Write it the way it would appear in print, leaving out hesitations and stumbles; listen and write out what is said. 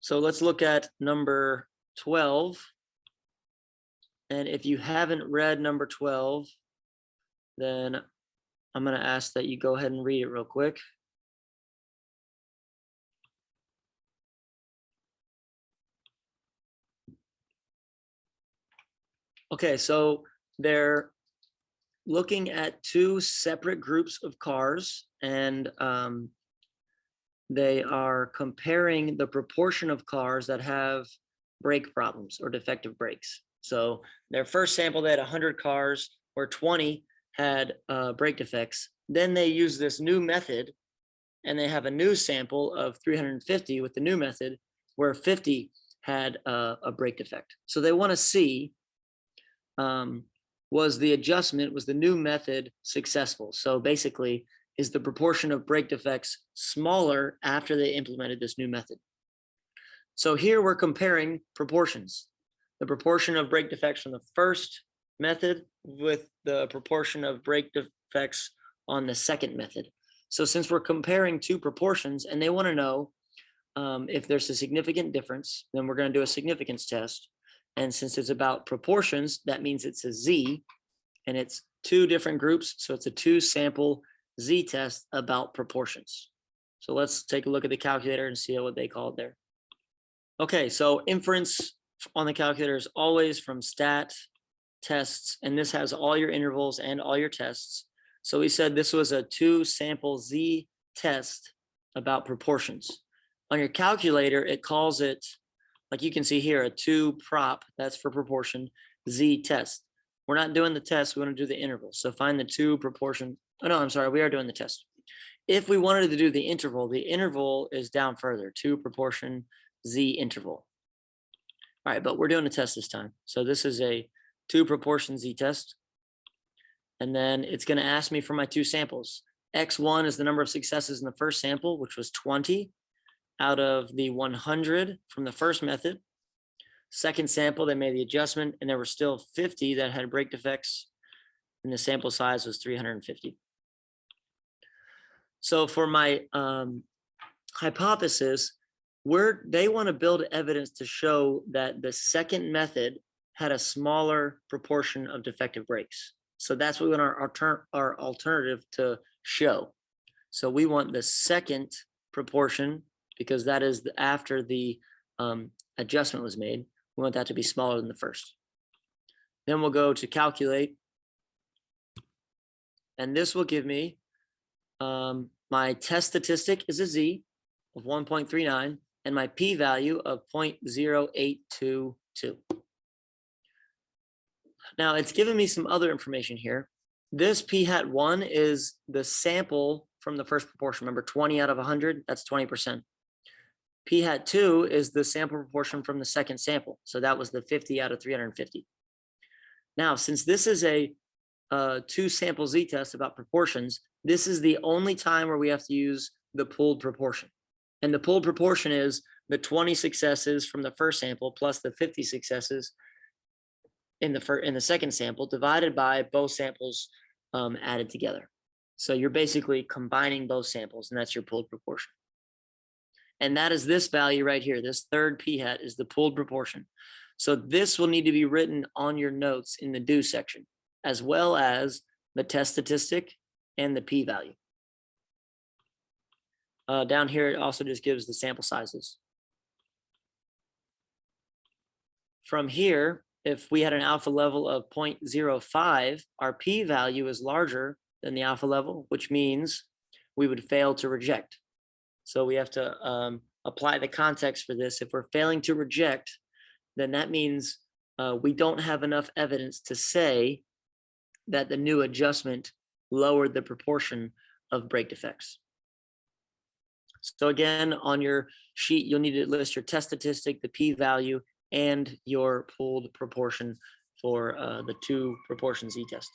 So let's look at number 12. And if you haven't read number 12, then I'm going to ask that you go ahead and read it real quick. Okay, so they're looking at two separate groups of cars, and they are comparing the proportion of cars that have brake problems or defective brakes. So their first sample, they had 100 cars where 20 had brake defects. Then they use this new method, and they have a new sample of 350 with the new method where 50 had a brake defect. So they want to see, was the new method successful? So basically, is the proportion of brake defects smaller after they implemented this new method? So here we're comparing proportions. The proportion of brake defects from the first method with the proportion of brake defects on the second method. So since we're comparing two proportions and they want to know if there's a significant difference, then we're going to do a significance test. And since it's about proportions, that means it's a Z, and it's two different groups. So it's a two sample Z test about proportions. So let's take a look at the calculator and see what they called there. Okay, so inference on the calculator is always from stat, tests, and this has all your intervals and all your tests. So we said this was a two sample Z test about proportions. On your calculator, it calls it, like you can see here, a two prop, that's for proportion, Z test. We're not doing the test, we want to do the interval. So find the two proportion. Oh no, I'm sorry, we are doing the test. If we wanted to do the interval is down further, two proportion Z interval. All right, but we're doing a test this time. So this is a two proportion Z test. And then it's going to ask me for my two samples. X1 is the number of successes in the first sample, which was 20 out of the 100 from the first method. Second sample, they made the adjustment, and there were still 50 that had brake defects, and the sample size was 350. So for my hypothesis, they want to build evidence to show that the second method had a smaller proportion of defective brakes. So that's what we want our alternative to show. So we want the second proportion, because that is after the adjustment was made. We want that to be smaller than the first. Then we'll go to calculate. And this will give me my test statistic is a Z of 1.39 and my p-value of 0.0822. Now it's given me some other information here. This p-hat1 is the sample from the first proportion. Remember, 20 out of 100, that's 20%. p-hat2 is the sample proportion from the second sample. So that was the 50 out of 350. Now, since this is a two sample Z test about proportions, this is the only time where we have to use the pooled proportion. And the pooled proportion is the 20 successes from the first sample plus the 50 successes in the second sample divided by both samples added together. So you're basically combining both samples, and that's your pooled proportion. And that is this value right here. This third p-hat is the pooled proportion. So this will need to be written on your notes in the do section, as well as the test statistic and the p-value. Down here, it also just gives the sample sizes. From here, if we had an alpha level of 0.05, our p-value is larger than the alpha level, which means we would fail to reject. So we have to apply the context for this. If we're failing to reject, then that means we don't have enough evidence to say that the new adjustment lowered the proportion of brake defects. So again, on your sheet, you'll need to list your test statistic, the p-value, and your pooled proportion for the two proportion Z test.